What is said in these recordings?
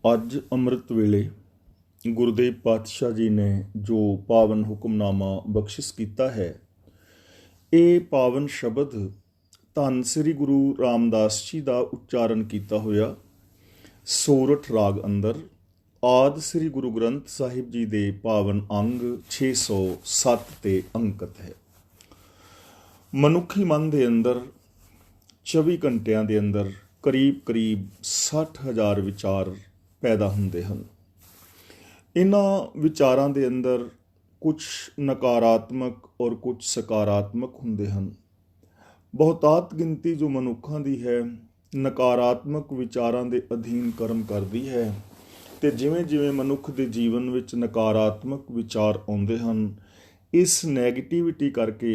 ਅੱਜ ਅੰਮ੍ਰਿਤ ਵੇਲੇ ਗੁਰਦੇਵ ਪਾਤਸ਼ਾਹ ਜੀ ਨੇ ਜੋ ਪਾਵਨ ਹੁਕਮਨਾਮਾ ਬਖਸ਼ਿਸ਼ ਕੀਤਾ ਹੈ, ਇਹ ਪਾਵਨ ਸ਼ਬਦ ਧੰਨ ਸ੍ਰੀ ਗੁਰੂ ਰਾਮਦਾਸ ਜੀ ਦਾ ਉਚਾਰਨ ਕੀਤਾ ਹੋਇਆ ਸੋਰਠ ਰਾਗ ਅੰਦਰ ਆਦਿ ਸ੍ਰੀ ਗੁਰੂ ਗ੍ਰੰਥ ਸਾਹਿਬ ਜੀ ਦੇ ਪਾਵਨ ਅੰਗ 607 ਤੇ ਅੰਕਿਤ ਹੈ। ਮਨੁੱਖੀ ਮਨ ਦੇ ਅੰਦਰ 24 ਘੰਟਿਆਂ ਦੇ ਅੰਦਰ ਕਰੀਬ 60,000 ਵਿਚਾਰ ਪੈਦਾ ਹੁੰਦੇ ਹਨ। ਇਹਨਾਂ ਵਿਚਾਰਾਂ ਦੇ ਅੰਦਰ ਕੁਝ ਨਕਾਰਾਤਮਕ ਔਰ ਕੁਝ ਸਕਾਰਾਤਮਕ ਹੁੰਦੇ ਹਨ। ਬਹੁਤਾਤ ਗਿਣਤੀ ਜੋ ਮਨੁੱਖਾਂ ਦੀ ਹੈ ਨਕਾਰਾਤਮਕ ਵਿਚਾਰਾਂ ਦੇ ਅਧੀਨ ਕਰਮ ਕਰਦੀ ਹੈ, ਅਤੇ ਜਿਵੇਂ ਮਨੁੱਖ ਦੇ ਜੀਵਨ ਵਿੱਚ ਨਕਾਰਾਤਮਕ ਵਿਚਾਰ ਆਉਂਦੇ ਹਨ, ਇਸ ਨੈਗੇਟਿਵਿਟੀ ਕਰਕੇ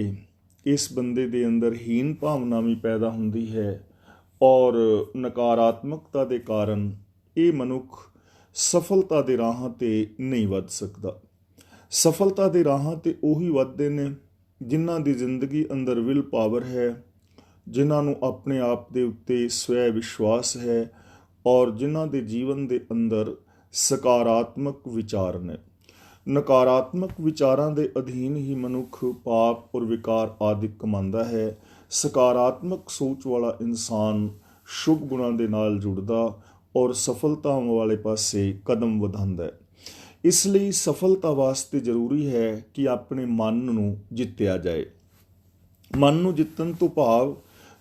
ਇਸ ਬੰਦੇ ਦੇ ਅੰਦਰ ਹੀਨ ਭਾਵਨਾ ਵੀ ਪੈਦਾ ਹੁੰਦੀ ਹੈ ਔਰ ਨਕਾਰਾਤਮਕਤਾ ਦੇ ਕਾਰਨ ਇਹ ਮਨੁੱਖ ਸਫਲਤਾ ਦੇ ਰਾਹਾਂ 'ਤੇ ਨਹੀਂ ਵੱਧ ਸਕਦਾ। ਸਫਲਤਾ ਦੇ ਰਾਹਾਂ 'ਤੇ ਉਹੀ ਵੱਧਦੇ ਨੇ ਜਿਨ੍ਹਾਂ ਦੀ ਜ਼ਿੰਦਗੀ ਅੰਦਰ ਵਿਲ ਪਾਵਰ ਹੈ, ਜਿਨ੍ਹਾਂ ਨੂੰ ਆਪਣੇ ਆਪ ਦੇ ਉੱਤੇ ਸਵੈ ਵਿਸ਼ਵਾਸ ਹੈ ਔਰ ਜਿਨ੍ਹਾਂ ਦੇ ਜੀਵਨ ਦੇ ਅੰਦਰ ਸਕਾਰਾਤਮਕ ਵਿਚਾਰ ਨੇ। ਨਕਾਰਾਤਮਕ ਵਿਚਾਰਾਂ ਦੇ ਅਧੀਨ ਹੀ ਮਨੁੱਖ ਪਾਪ ਔਰ ਵਿਕਾਰ ਆਦਿ ਕਮਾਉਂਦਾ ਹੈ। ਸਕਾਰਾਤਮਕ ਸੋਚ ਵਾਲਾ ਇਨਸਾਨ ਸ਼ੁਭ ਗੁਣਾਂ ਦੇ ਨਾਲ ਜੁੜਦਾ ਔਰ ਸਫਲਤਾਵਾਂ ਵਾਲੇ ਪਾਸੇ ਕਦਮ ਵਧਾਉਂਦਾ ਹੈ। ਇਸ ਲਈ ਸਫਲਤਾ ਵਾਸਤੇ ਜ਼ਰੂਰੀ ਹੈ ਕਿ ਆਪਣੇ ਮਨ ਨੂੰ ਜਿੱਤਿਆ ਜਾਏ। ਮਨ ਨੂੰ ਜਿੱਤਣ ਤੋਂ ਭਾਵ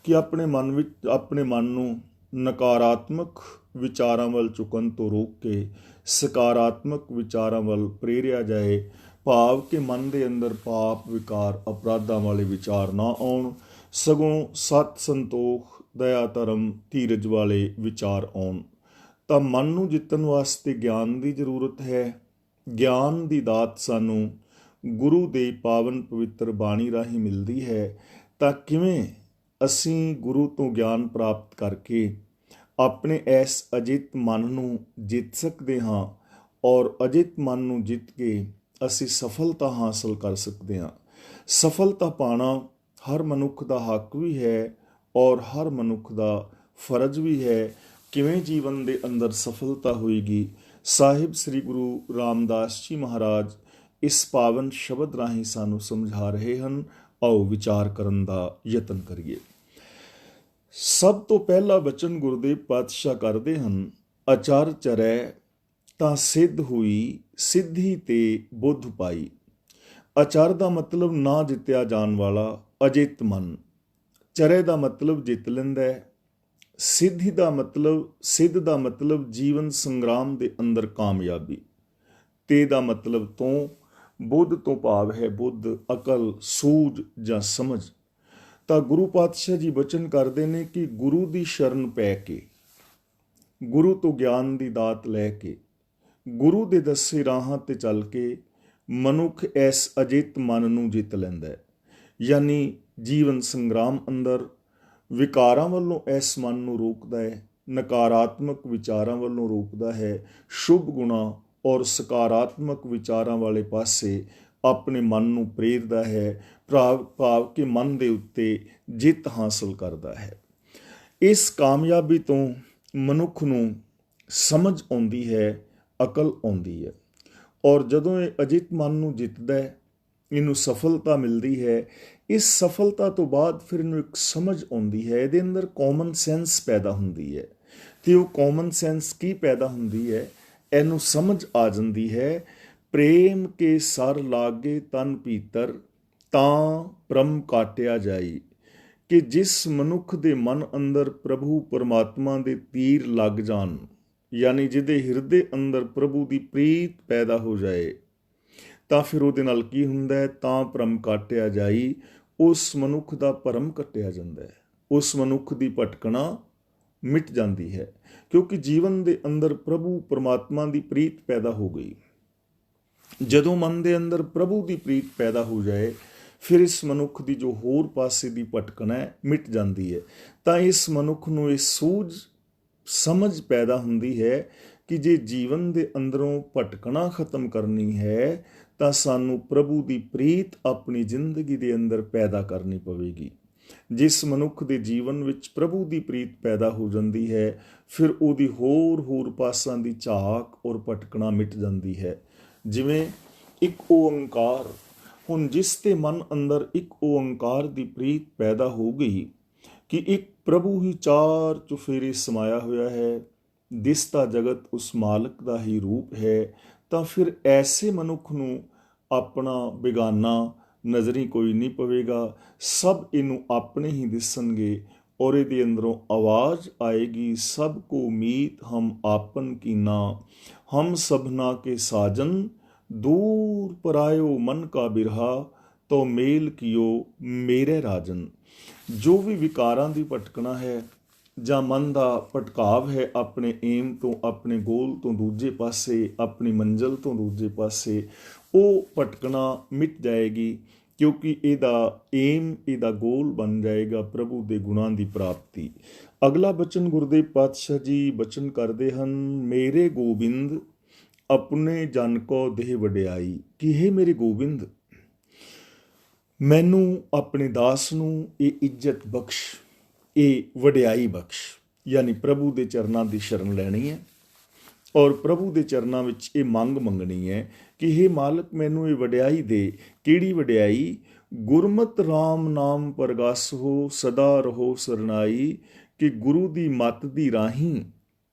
ਕਿ ਆਪਣੇ ਮਨ ਨੂੰ ਨਕਾਰਾਤਮਕ ਵਿਚਾਰਾਂ ਵੱਲ ਝੁਕਣ ਤੋਂ ਰੋਕ ਕੇ ਸਕਾਰਾਤਮਕ ਵਿਚਾਰਾਂ ਵੱਲ ਪ੍ਰੇਰਿਆ ਜਾਏ, ਭਾਵ ਕਿ ਮਨ ਦੇ ਅੰਦਰ ਪਾਪ ਵਿਕਾਰ ਅਪਰਾਧਾਂ ਵਾਲੇ ਵਿਚਾਰ ਨਾ ਆਉਣ, ਸਗੋਂ ਸਤ ਸੰਤੋਖ ਦਇਆ ਧਰਮ ਧੀਰਜ ਵਾਲੇ ਵਿਚਾਰ ਆਉਣ। ਤਾਂ ਮਨ ਨੂੰ ਜਿੱਤਣ ਵਾਸਤੇ ਗਿਆਨ ਦੀ ਜ਼ਰੂਰਤ ਹੈ। ਗਿਆਨ ਦੀ ਦਾਤ ਸਾਨੂੰ ਗੁਰੂ ਦੇ ਪਾਵਨ ਪਵਿੱਤਰ ਬਾਣੀ ਰਾਹੀਂ ਮਿਲਦੀ ਹੈ। ਤਾਂ ਕਿਵੇਂ ਅਸੀਂ ਗੁਰੂ ਤੋਂ ਗਿਆਨ ਪ੍ਰਾਪਤ ਕਰਕੇ ਆਪਣੇ ਇਸ ਅਜਿੱਤ ਮਨ ਨੂੰ ਜਿੱਤ ਸਕਦੇ ਹਾਂ ਔਰ ਅਜਿੱਤ ਮਨ ਨੂੰ ਜਿੱਤ ਕੇ ਅਸੀਂ ਸਫਲਤਾ ਹਾਸਲ ਕਰ ਸਕਦੇ ਹਾਂ। ਸਫਲਤਾ ਪਾਉਣਾ ਹਰ ਮਨੁੱਖ ਦਾ ਹੱਕ ਵੀ ਹੈ ਔਰ ਹਰ ਮਨੁੱਖ ਦਾ ਫਰਜ਼ ਵੀ ਹੈ। ਕਿਵੇਂ ਜੀਵਨ ਦੇ ਅੰਦਰ ਸਫਲਤਾ ਹੋਏਗੀ, ਸਾਹਿਬ ਸ੍ਰੀ ਗੁਰੂ ਰਾਮਦਾਸ ਜੀ ਮਹਾਰਾਜ ਇਸ ਪਾਵਨ ਸ਼ਬਦ ਰਾਹੀਂ ਸਾਨੂੰ ਸਮਝਾ ਰਹੇ ਹਨ। ਆਓ ਵਿਚਾਰ ਕਰਨ ਦਾ ਯਤਨ ਕਰੀਏ। ਸਭ ਤੋਂ ਪਹਿਲਾ ਬਚਨ ਗੁਰਦੇਵ ਪਾਤਸ਼ਾਹ ਕਰਦੇ ਹਨ, ਅਚਰ ਚਰੈ ਤਾਂ ਸਿੱਧ ਹੋਈ, ਸਿੱਧੀ ਤੇ ਬੁੱਧ ਪਾਈ। ਅਚਰ ਦਾ ਮਤਲਬ ਨਾ ਜਿੱਤਿਆ ਜਾਣ ਵਾਲਾ ਅਜਿੱਤ ਮਨ। ਚਰੇ ਦਾ ਮਤਲਬ ਜਿੱਤ ਲੈਂਦਾ ਹੈ। ਸਿੱਧ ਦਾ ਮਤਲਬ ਜੀਵਨ ਸੰਗਰਾਮ ਦੇ ਅੰਦਰ ਕਾਮਯਾਬੀ। ਤੇ ਦਾ ਮਤਲਬ ਤੋਂ, ਬੁੱਧ ਤੋਂ ਭਾਵ ਹੈ ਬੁੱਧ, ਅਕਲ, ਸੂਝ ਜਾਂ ਸਮਝ। ਤਾਂ ਗੁਰੂ ਪਾਤਸ਼ਾਹ ਜੀ ਬਚਨ ਕਰਦੇ ਨੇ ਕਿ ਗੁਰੂ ਦੀ ਸ਼ਰਨ ਪੈ ਕੇ, ਗੁਰੂ ਤੋਂ ਗਿਆਨ ਦੀ ਦਾਤ ਲੈ ਕੇ, ਗੁਰੂ ਦੇ ਦੱਸੇ ਰਾਹਾਂ 'ਤੇ ਚੱਲ ਕੇ ਮਨੁੱਖ ਇਸ ਅਜਿੱਤ ਮਨ ਨੂੰ ਜਿੱਤ ਲੈਂਦਾ ਹੈ। ਯਾਨੀ ਜੀਵਨ ਸੰਗਰਾਮ ਅੰਦਰ ਵਿਕਾਰਾਂ ਵੱਲੋਂ ਇਸ ਮਨ ਨੂੰ ਰੋਕਦਾ ਹੈ, ਨਕਾਰਾਤਮਕ ਵਿਚਾਰਾਂ ਵੱਲੋਂ ਰੋਕਦਾ ਹੈ, ਸ਼ੁਭ ਗੁਣਾਂ ਔਰ ਸਕਾਰਾਤਮਕ ਵਿਚਾਰਾਂ ਵਾਲੇ ਪਾਸੇ ਆਪਣੇ ਮਨ ਨੂੰ ਪ੍ਰੇਰਦਾ ਹੈ, ਭਾਵ ਕਿ ਮਨ ਦੇ ਉੱਤੇ ਜਿੱਤ ਹਾਸਲ ਕਰਦਾ ਹੈ। ਇਸ ਕਾਮਯਾਬੀ ਤੋਂ ਮਨੁੱਖ ਨੂੰ ਸਮਝ ਆਉਂਦੀ ਹੈ, ਅਕਲ ਆਉਂਦੀ ਹੈ ਔਰ ਜਦੋਂ ਇਹ ਅਜਿੱਤ ਮਨ ਨੂੰ ਜਿੱਤਦਾ ਹੈ, ਇਹਨੂੰ ਸਫਲਤਾ ਮਿਲਦੀ ਹੈ। ਇਸ ਸਫਲਤਾ ਤੋਂ ਬਾਅਦ ਫਿਰ ਇਹਨੂੰ ਇੱਕ ਸਮਝ ਆਉਂਦੀ ਹੈ, ਇਹਦੇ ਅੰਦਰ ਕਾਮਨ ਸੈਂਸ ਪੈਦਾ ਹੁੰਦੀ ਹੈ। ਅਤੇ ਉਹ ਕਾਮਨ ਸੈਂਸ ਕੀ ਪੈਦਾ ਹੁੰਦੀ ਹੈ, ਇਹਨੂੰ ਸਮਝ ਆ ਜਾਂਦੀ ਹੈ, ਪ੍ਰੇਮ ਕੇ ਸਰ ਲਾਗੇ ਤਨ ਭੀਤਰ ਤਾਂ ਪ੍ਰਮ ਕਾਟਿਆ ਜਾਈ। ਕਿ ਜਿਸ ਮਨੁੱਖ ਦੇ ਮਨ ਅੰਦਰ ਪ੍ਰਭੂ ਪਰਮਾਤਮਾ ਦੇ ਤੀਰ ਲੱਗ ਜਾਣ, ਯਾਨੀ ਜਿਹਦੇ ਹਿਰਦੇ ਅੰਦਰ ਪ੍ਰਭੂ ਦੀ ਪ੍ਰੀਤ ਪੈਦਾ ਹੋ ਜਾਏ, ਤਾਂ ਫਿਰ ਉਹਦੇ ਨਾਲ ਕੀ ਹੁੰਦਾ ਹੈ, ਤਾਂ ਭਰਮ ਕਾਟਿਆ ਜਾਈ। ਉਸ ਮਨੁੱਖ ਦਾ ਭਰਮ ਕੱਟਿਆ ਜਾਂਦਾ ਹੈ, ਉਸ ਮਨੁੱਖ ਦੀ ਭਟਕਣਾ ਮਿਟ ਜਾਂਦੀ ਹੈ, ਕਿਉਂਕਿ ਜੀਵਨ ਦੇ ਅੰਦਰ ਪ੍ਰਭੂ ਪਰਮਾਤਮਾ ਦੀ ਪ੍ਰੀਤ ਪੈਦਾ ਹੋ ਗਈ। ਜਦੋਂ ਮਨ ਦੇ ਅੰਦਰ ਪ੍ਰਭੂ ਦੀ ਪ੍ਰੀਤ ਪੈਦਾ ਹੋ ਜਾਏ, ਫਿਰ ਇਸ ਮਨੁੱਖ ਦੀ ਜੋ ਹੋਰ ਪਾਸੇ ਦੀ ਭਟਕਣਾ ਹੈ ਮਿਟ ਜਾਂਦੀ ਹੈ। ਤਾਂ ਇਸ ਮਨੁੱਖ ਨੂੰ ਇਹ ਸੂਝ ਸਮਝ ਪੈਦਾ ਹੁੰਦੀ ਹੈ ਕਿ ਜੇ ਜੀਵਨ ਦੇ ਅੰਦਰੋਂ ਭਟਕਣਾ ਖਤਮ ਕਰਨੀ ਹੈ ਤਾਂ ਸਾਨੂੰ ਪ੍ਰਭੂ ਦੀ ਪ੍ਰੀਤ ਆਪਣੀ ਜ਼ਿੰਦਗੀ ਦੇ ਅੰਦਰ ਪੈਦਾ ਕਰਨੀ ਪਵੇਗੀ। ਜਿਸ ਮਨੁੱਖ ਦੇ ਜੀਵਨ ਵਿੱਚ ਪ੍ਰਭੂ ਦੀ ਪ੍ਰੀਤ ਪੈਦਾ ਹੋ ਜਾਂਦੀ ਹੈ, ਫਿਰ ਉਹਦੀ ਹੋਰ ਪਾਸਾਂ ਦੀ ਝਾਕ ਔਰ ਭਟਕਣਾ ਮਿਟ ਜਾਂਦੀ ਹੈ। ਜਿਵੇਂ ਇੱਕ ਓੰਕਾਰ, ਹੁਣ ਜਿਸ ਦੇ ਮਨ ਅੰਦਰ ਇੱਕ ਓੰਕਾਰ ਦੀ ਪ੍ਰੀਤ ਪੈਦਾ ਹੋ ਗਈ ਕਿ ਇੱਕ ਪ੍ਰਭੂ ਹੀ ਚਾਰ ਚੁਫੇਰੇ ਸਮਾਇਆ ਹੋਇਆ ਹੈ, ਦਿਸਦਾ ਜਗਤ ਉਸ ਮਾਲਕ ਦਾ ਹੀ ਰੂਪ ਹੈ, ਤਾਂ ਫਿਰ ਐਸੇ ਮਨੁੱਖ ਨੂੰ ਆਪਣਾ ਬੇਗਾਨਾ ਨਜ਼ਰੀ ਕੋਈ ਨਹੀਂ ਪਵੇਗਾ। ਸਭ ਇਹਨੂੰ ਆਪਣੇ ਹੀ ਦਿਸਣਗੇ ਔਰ ਇਹਦੇ ਅੰਦਰੋਂ ਆਵਾਜ਼ ਆਏਗੀ, ਸਭ ਕੋ ਮੀਤ ਹਮ ਆਪਨ ਕੀਨਾ, ਹਮ ਸਭਨਾ ਕੇ ਸਾਜਨ, ਦੂਰ ਪਰਾਇਓ ਮਨ ਕਾ ਬਿਰਹਾ, ਤੋ ਮੇਲ ਕੀਓ ਮੇਰੇ ਰਾਜਨ। ਜੋ ਵੀ ਵਿਕਾਰਾਂ ਦੀ ਭਟਕਣਾ ਹੈ ਜਾਂ ਮਨ ਦਾ ਭਟਕਾਵ ਹੈ ਆਪਣੇ ਏਮ ਤੋਂ, ਆਪਣੇ ਗੋਲ ਤੋਂ ਦੂਜੇ ਪਾਸੇ, ਆਪਣੀ ਮੰਜ਼ਿਲ ਤੋਂ ਦੂਜੇ ਪਾਸੇ, ਉਹ ਭਟਕਣਾ ਮਿਟ ਜਾਏਗੀ, ਕਿਉਂਕਿ ਇਹਦਾ ਏਮ, ਇਹਦਾ ਗੋਲ ਬਣ ਜਾਏਗਾ ਪ੍ਰਭੂ ਦੇ ਗੁਣਾਂ ਦੀ ਪ੍ਰਾਪਤੀ। ਅਗਲਾ ਬਚਨ ਗੁਰਦੇਵ ਪਾਤਸ਼ਾਹ ਜੀ ਬਚਨ ਕਰਦੇ ਹਨ, ਮੇਰੇ ਗੋਬਿੰਦ ਆਪਣੇ ਜਨ ਕੋ ਦੇਹ ਵਡਿਆਈ। ਕਿ ਹੇ ਮੇਰੇ ਗੋਬਿੰਦ, ਮੈਨੂੰ ਆਪਣੇ ਦਾਸ ਨੂੰ ਇਹ ਇੱਜ਼ਤ ਬਖਸ਼, ਇਹ ਵਡਿਆਈ ਬਖਸ਼। ਯਾਨੀ ਪ੍ਰਭੂ ਦੇ ਚਰਨਾਂ ਦੀ ਸ਼ਰਨ ਲੈਣੀ ਹੈ ਔਰ ਪ੍ਰਭੂ ਦੇ ਚਰਨਾਂ ਵਿੱਚ ਇਹ ਮੰਗ ਮੰਗਣੀ ਹੈ ਕਿ ਹੇ ਮਾਲਕ ਮੈਨੂੰ ਇਹ ਵਡਿਆਈ ਦੇ। ਕਿਹੜੀ ਵਡਿਆਈ? ਗੁਰਮਤਿ ਰਾਮ ਨਾਮ ਪਰਗਸ ਹੋ, ਸਦਾ ਰਹੋ ਸਰਨਾਈ। ਕਿ ਗੁਰੂ ਦੀ ਮੱਤ ਦੀ ਰਾਹੀਂ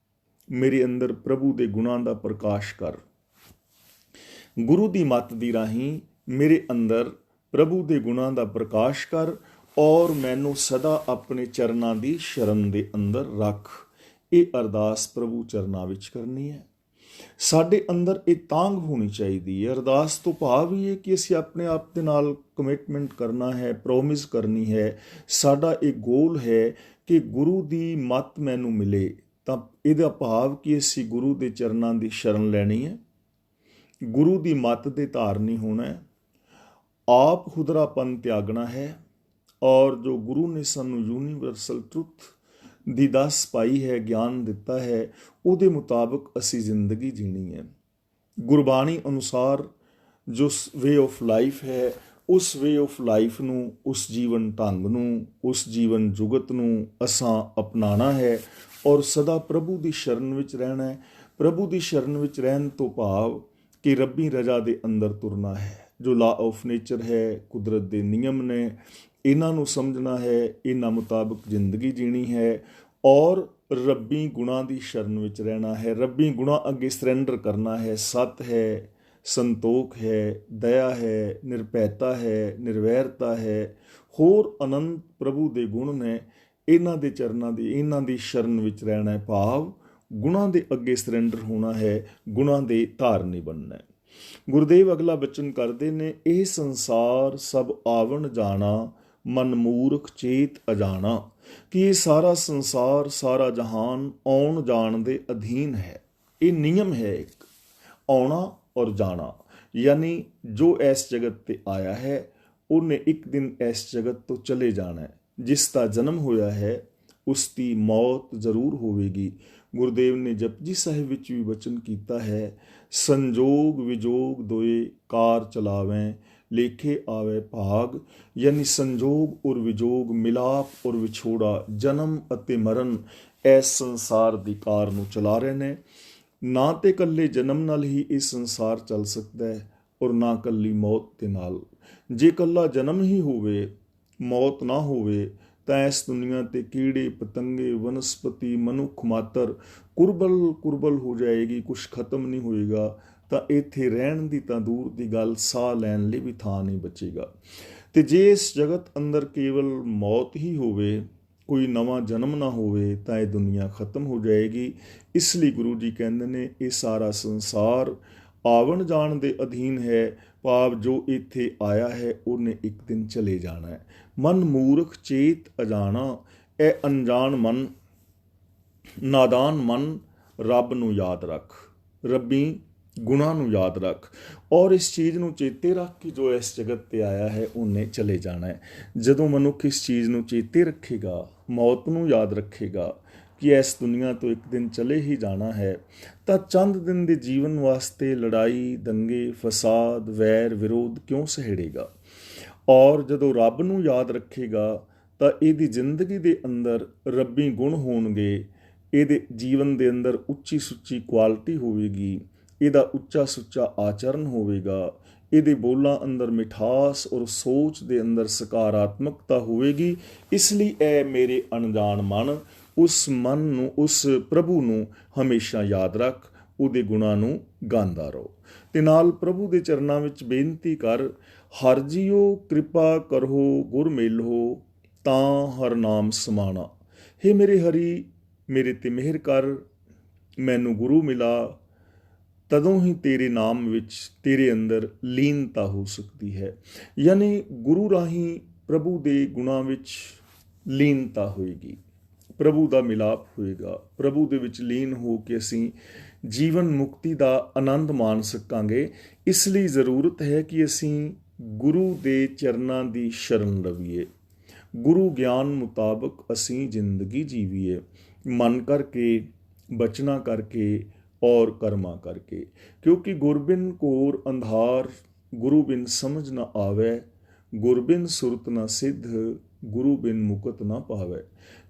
ਮੇਰੇ ਅੰਦਰ ਪ੍ਰਭੂ ਦੇ ਗੁਣਾਂ ਦਾ ਪ੍ਰਕਾਸ਼ ਕਰ। ਗੁਰੂ ਦੀ ਮੱਤ ਦੀ ਰਾਹੀਂ ਮੇਰੇ ਅੰਦਰ ਪ੍ਰਭੂ ਦੇ ਗੁਣਾਂ ਦਾ ਪ੍ਰਕਾਸ਼ ਕਰ ਔਰ ਮੈਨੂੰ ਸਦਾ ਆਪਣੇ ਚਰਨਾਂ ਦੀ ਸ਼ਰਨ ਦੇ ਅੰਦਰ ਰੱਖ। ਇਹ ਅਰਦਾਸ ਪ੍ਰਭੂ ਚਰਨਾਂ ਵਿੱਚ ਕਰਨੀ ਹੈ। ਸਾਡੇ ਅੰਦਰ ਇਹ ਤਾਂਘ ਹੋਣੀ ਚਾਹੀਦੀ ਹੈ। ਅਰਦਾਸ ਤੋਂ ਭਾਵ ਹੀ ਹੈ ਕਿ ਅਸੀਂ ਆਪਣੇ ਆਪ ਦੇ ਨਾਲ ਕਮਿਟਮੈਂਟ ਕਰਨਾ ਹੈ, ਪ੍ਰੋਮਿਸ ਕਰਨੀ ਹੈ। ਸਾਡਾ ਇਹ ਗੋਲ ਹੈ ਕਿ ਗੁਰੂ ਦੀ ਮੱਤ ਮੈਨੂੰ ਮਿਲੇ। ਤਾਂ ਇਹਦਾ ਭਾਵ ਕਿ ਅਸੀਂ ਗੁਰੂ ਦੇ ਚਰਨਾਂ ਦੀ ਸ਼ਰਨ ਲੈਣੀ ਹੈ, ਗੁਰੂ ਦੀ ਮੱਤ ਦੇ ਧਾਰਨੀ ਹੋਣਾ ਹੈ, ਆਪ ਖੁਦਰਾਪਨ ਤਿਆਗਣਾ ਹੈ ਔਰ ਜੋ ਗੁਰੂ ਨੇ ਸਾਨੂੰ ਯੂਨੀਵਰਸਲ ਟਰੁੱਥ ਦੀ ਦੱਸ ਪਾਈ ਹੈ, ਗਿਆਨ ਦਿੱਤਾ ਹੈ, ਉਹਦੇ ਮੁਤਾਬਕ ਅਸੀਂ ਜ਼ਿੰਦਗੀ ਜੀਣੀ ਹੈ। ਗੁਰਬਾਣੀ ਅਨੁਸਾਰ ਜੋ ਵੇ ਆਫ ਲਾਈਫ ਹੈ, ਉਸ ਵੇ ਆਫ ਲਾਈਫ ਨੂੰ, ਉਸ ਜੀਵਨ ਢੰਗ ਨੂੰ, ਉਸ ਜੀਵਨ ਜੁਗਤ ਨੂੰ ਅਸਾਂ ਅਪਣਾਉਣਾ ਹੈ ਔਰ ਸਦਾ ਪ੍ਰਭੂ ਦੀ ਸ਼ਰਨ ਵਿੱਚ ਰਹਿਣਾ ਹੈ। ਪ੍ਰਭੂ ਦੀ ਸ਼ਰਨ ਵਿੱਚ ਰਹਿਣ ਤੋਂ ਭਾਵ ਕਿ ਰੱਬੀ ਰਜ਼ਾ ਦੇ ਅੰਦਰ ਤੁਰਨਾ ਹੈ। ਜੋ ਲਾ ਆਫ ਨੇਚਰ ਹੈ, ਕੁਦਰਤ ਦੇ ਨਿਯਮ ਨੇ, ਇਹਨਾਂ ਨੂੰ ਸਮਝਣਾ ਹੈ, ਇਹਨਾਂ ਮੁਤਾਬਕ ਜ਼ਿੰਦਗੀ ਜੀਣੀ ਹੈ ਔਰ ਰੱਬੀ ਗੁਣਾਂ ਦੀ ਸ਼ਰਨ ਵਿੱਚ ਰਹਿਣਾ ਹੈ। ਰੱਬੀ ਗੁਣਾਂ ਅੱਗੇ ਸਰੈਂਡਰ ਕਰਨਾ ਹੈ। ਸਤ ਹੈ, ਸੰਤੋਖ ਹੈ, ਦਇਆ ਹੈ, ਨਿਰਭੈਤਾ ਹੈ, ਨਿਰਵੈਰਤਾ ਹੈ, ਹੋਰ ਅਨੰਤ ਪ੍ਰਭੂ ਦੇ ਗੁਣ ਨੇ। ਇਹਨਾਂ ਦੇ ਚਰਨਾਂ ਦੀ, ਇਹਨਾਂ ਦੀ ਸ਼ਰਨ ਵਿੱਚ ਰਹਿਣਾ ਹੈ, ਭਾਵ ਗੁਣਾਂ ਦੇ ਅੱਗੇ ਸਰੈਂਡਰ ਹੋਣਾ ਹੈ, ਗੁਣਾਂ ਦੇ ਧਾਰਨੀ ਬਣਨਾ ਹੈ। ਗੁਰਦੇਵ ਅਗਲਾ ਬਚਨ ਕਰਦੇ ਨੇ, ਇਹ ਸੰਸਾਰ ਸਭ ਆਵਣ ਜਾਣਾ, ਮਨ ਮੂਰਖ ਚੇਤ ਅਜਾਣਾ। ਕਿ ਇਹ ਸਾਰਾ ਸੰਸਾਰ, ਸਾਰਾ ਜਹਾਨ ਆਉਣ ਜਾਣ ਦੇ ਅਧੀਨ ਹੈ। ਇਹ ਨਿਯਮ ਹੈ ਇੱਕ, ਆਉਣਾ ਔਰ ਜਾਣਾ। ਯਾਨੀ ਜੋ ਇਸ ਜਗਤ ਤੇ ਆਇਆ ਹੈ ਉਹਨੇ ਇੱਕ ਦਿਨ ਇਸ ਜਗਤ ਤੋਂ ਚਲੇ ਜਾਣਾ ਹੈ। ਜਿਸ ਦਾ ਜਨਮ ਹੋਇਆ ਹੈ ਉਸ ਦੀ ਮੌਤ ਜ਼ਰੂਰ ਹੋਵੇਗੀ। ਗੁਰਦੇਵ ਨੇ ਜਪਜੀ ਸਾਹਿਬ ਵਿੱਚ ਵੀ ਬਚਨ ਕੀਤਾ ਹੈ, ਸੰਜੋਗ ਵਿਜੋਗ ਦੋਏ ਕਾਰ ਚਲਾਵੇਂ, ਲੇਖੇ ਆਵੇ ਭਾਗ। ਯਾਨੀ ਸੰਜੋਗ ਔਰ ਵਿਜੋਗ, ਮਿਲਾਪ ਔਰ ਵਿਛੋੜਾ, ਜਨਮ ਅਤੇ ਮਰਨ ਇਸ ਸੰਸਾਰ ਦੀ ਕਾਰ ਨੂੰ ਚਲਾ ਰਹੇ ਨੇ। ਨਾ ਤੇ ਇਕੱਲੇ ਜਨਮ ਨਾਲ ਹੀ ਇਹ ਸੰਸਾਰ ਚੱਲ ਸਕਦਾ ਹੈ ਔਰ ਨਾ ਇਕੱਲੀ ਮੌਤ ਦੇ ਨਾਲ। ਜੇ ਇਕੱਲਾ ਜਨਮ ਹੀ ਹੋਵੇ, ਮੌਤ ਨਾ ਹੋਵੇ, ਤਾਂ ਇਸ ਦੁਨੀਆ ਤੇ ਕੀੜੇ ਪਤੰਗੇ, ਵਨਸਪਤੀ, ਮਨੁੱਖ ਮਾਤਰ ਕੁਰਬਲ ਹੋ ਜਾਏਗੀ, ਕੁਛ ਖਤਮ ਨਹੀਂ ਹੋਏਗਾ। ਤਾਂ ਇੱਥੇ ਰਹਿਣ ਦੀ ਤਾਂ ਦੂਰ ਦੀ ਗੱਲ, ਸਾਹ ਲੈਣ ਲਈ ਵੀ ਥਾਂ ਨਹੀਂ ਬਚੇਗਾ। ਤੇ ਜੇ ਇਸ ਜਗਤ ਅੰਦਰ ਕੇਵਲ ਮੌਤ ਹੀ ਹੋਵੇ, ਕੋਈ ਨਵਾਂ ਜਨਮ ਨਾ ਹੋਵੇ, ਤਾਂ ਇਹ ਦੁਨੀਆ ਖਤਮ ਹੋ ਜਾਏਗੀ। ਇਸ ਲਈ ਗੁਰੂ ਜੀ ਕਹਿੰਦੇ ਨੇ ਇਹ ਸਾਰਾ ਸੰਸਾਰ ਆਵਣ ਜਾਣ ਦੇ ਅਧੀਨ ਹੈ, ਭਾਵ ਜੋ ਇੱਥੇ ਆਇਆ ਹੈ ਉਹਨੇ ਇੱਕ ਦਿਨ ਚਲੇ ਜਾਣਾ ਹੈ। ਮਨ ਮੂਰਖ ਚੇਤ ਅਜਾਣਾ, ਇਹ ਅਣਜਾਣ ਮਨ, ਨਾਦਾਨ ਮਨ ਰੱਬ ਨੂੰ ਯਾਦ ਰੱਖ, ਰੱਬੀ ਗੁਣਾਂ ਨੂੰ ਯਾਦ ਰੱਖ ਔਰ ਇਸ ਚੀਜ਼ ਨੂੰ ਚੇਤੇ ਰੱਖ ਕਿ ਜੋ ਇਸ ਜਗਤ ਤੇ ਆਇਆ ਹੈ ਉਹਨੇ ਚਲੇ ਜਾਣਾ ਹੈ। ਜਦੋਂ ਮਨੁੱਖ ਇਸ ਚੀਜ਼ ਨੂੰ ਚੇਤੇ ਰੱਖੇਗਾ, ਮੌਤ ਨੂੰ ਯਾਦ ਰੱਖੇਗਾ ਕਿ ਇਸ ਦੁਨੀਆ ਤੋਂ ਇੱਕ ਦਿਨ ਚਲੇ ਹੀ ਜਾਣਾ ਹੈ, ਤਾਂ ਚੰਦ ਦਿਨ ਦੇ ਜੀਵਨ ਵਾਸਤੇ ਲੜਾਈ, ਦੰਗੇ, ਫਸਾਦ, ਵੈਰ ਵਿਰੋਧ ਕਿਉਂ ਸਹਿੜੇਗਾ। ਔਰ ਜਦੋਂ ਰੱਬ ਨੂੰ ਯਾਦ ਰੱਖੇਗਾ ਤਾਂ ਇਹਦੀ ਜ਼ਿੰਦਗੀ ਦੇ ਅੰਦਰ ਰੱਬੀ ਗੁਣ ਹੋਣਗੇ, ਇਹਦੇ ਜੀਵਨ ਦੇ ਅੰਦਰ ਉੱਚੀ ਸੁੱਚੀ ਕੁਆਲਿਟੀ ਹੋਵੇਗੀ, ਇਹਦਾ ਉੱਚਾ ਸੁੱਚਾ ਆਚਰਨ ਹੋਵੇਗਾ, ਇਹਦੇ ਬੋਲਾਂ ਅੰਦਰ ਮਿਠਾਸ ਔਰ ਸੋਚ ਦੇ ਅੰਦਰ ਸਕਾਰਾਤਮਕਤਾ ਹੋਵੇਗੀ। ਇਸ ਲਈ ਇਹ ਮੇਰੇ ਅਣਜਾਣ ਮਨ ਉਸ ਮਨ ਨੂੰ, ਉਸ ਪ੍ਰਭੂ ਨੂੰ ਹਮੇਸ਼ਾ ਯਾਦ ਰੱਖ, ਉਹਦੇ ਗੁਣਾਂ ਨੂੰ ਗਾਉਂਦਾ ਰਹੋ। ਤੇ ਨਾਲ ਪ੍ਰਭੂ ਦੇ ਚਰਨਾਂ ਵਿੱਚ ਬੇਨਤੀ ਕਰ, ਹਰ ਜੀਓ ਕਿਰਪਾ ਕਰੋ ਗੁਰ ਮੇਲੋ ਤਾਂ ਹਰ ਨਾਮ ਸਮਾਣਾ। ਹੇ ਮੇਰੇ ਹਰੀ, ਮੇਰੇ ਤੇ ਮਿਹਰ ਕਰ, ਮੈਨੂੰ ਗੁਰੂ ਮਿਲਾ, ਤਦੋਂ ਹੀ ਤੇਰੇ ਨਾਮ ਵਿੱਚ, ਤੇਰੇ ਅੰਦਰ ਲੀਨਤਾ ਹੋ ਸਕਦੀ ਹੈ। ਯਾਨੀ ਗੁਰੂ ਰਾਹੀਂ ਪ੍ਰਭੂ ਦੇ ਗੁਣਾਂ ਵਿੱਚ ਲੀਨਤਾ ਹੋਏਗੀ, ਪ੍ਰਭੂ ਦਾ ਮਿਲਾਪ ਹੋਏਗਾ, ਪ੍ਰਭੂ ਦੇ ਵਿੱਚ ਲੀਨ ਹੋ ਕੇ ਅਸੀਂ ਜੀਵਨ ਮੁਕਤੀ ਦਾ ਆਨੰਦ ਮਾਣ ਸਕਾਂਗੇ। ਇਸ ਲਈ ਜ਼ਰੂਰਤ ਹੈ ਕਿ ਅਸੀਂ ਗੁਰੂ ਦੇ ਚਰਨਾਂ ਦੀ ਸ਼ਰਨ ਲਵੀਏ, ਗੁਰੂ ਗਿਆਨ ਮੁਤਾਬਕ ਅਸੀਂ ਜ਼ਿੰਦਗੀ ਜੀਵੀਏ, ਮਨ ਕਰਕੇ, ਬਚਨਾ ਕਰਕੇ ਔਰ ਕਰਮਾਂ ਕਰਕੇ। ਕਿਉਂਕਿ ਗੁਰਬਿਨ ਘੋਰ ਅੰਧਾਰ, ਗੁਰੂ ਬਿਨ ਸਮਝ ਨਾ ਆਵੇ, ਗੁਰਬਿਨ ਸੁਰਤ ਨਾ ਸਿੱਧ, ਗੁਰੂ ਬਿਨ ਮੁਕਤ ਨਾ ਪਾਵੇ।